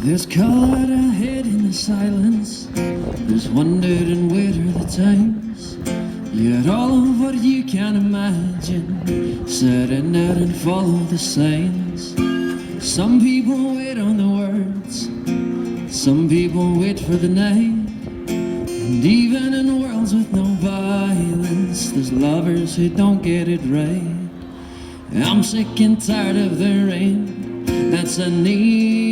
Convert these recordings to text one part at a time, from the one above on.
There's color ahead in the silence. There's wonder and wait are the times. Yet all of what you can imagine, surrender and follow the signs. Some people wait on the words, some people wait for the night. And even in worlds with no violence, there's lovers who don't get it right. I'm sick and tired of the rain, that's an ego.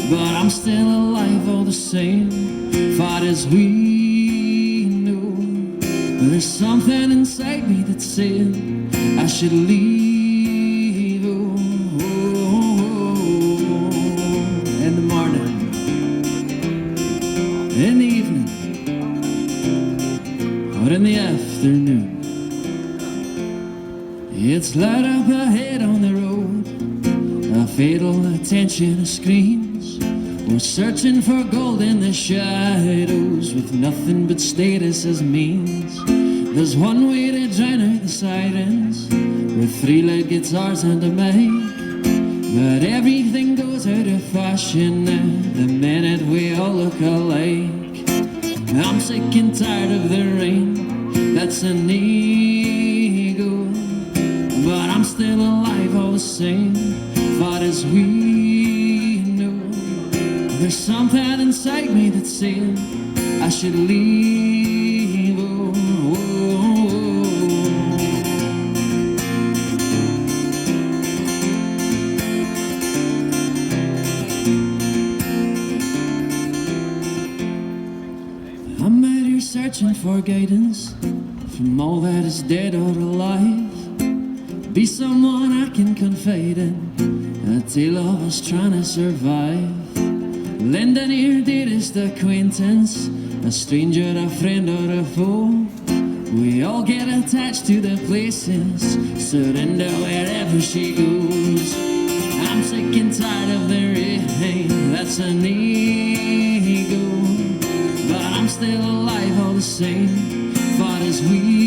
But I'm still alive all the same, far as we know. There's something inside me that's saying I should leave. Oh, in the morning, in the evening, or in the afternoon. It's light up ahead on the road, a fatal attention of screens. We're searching for gold in the shadows with nothing but status as means. There's one way to drown out the sirens with 3 lead guitars and a mic. But everything goes out of fashion now the minute we all look alike. I'm sick and tired of the rain, that's an ego. But I'm still alive all the same, far as we know. There's something inside me that's saying I should leave. Oh, oh, oh. I'm out here searching for guidance from all that is dead or alive. Be someone I can confide in, a tale of us trying to survive. Lend an ear, dearest acquaintance, a stranger, a friend or a foe. We all get attached to the places, surrender wherever she goes. I'm sick and tired of the rain, that's an ego. But I'm still alive all the same, far as we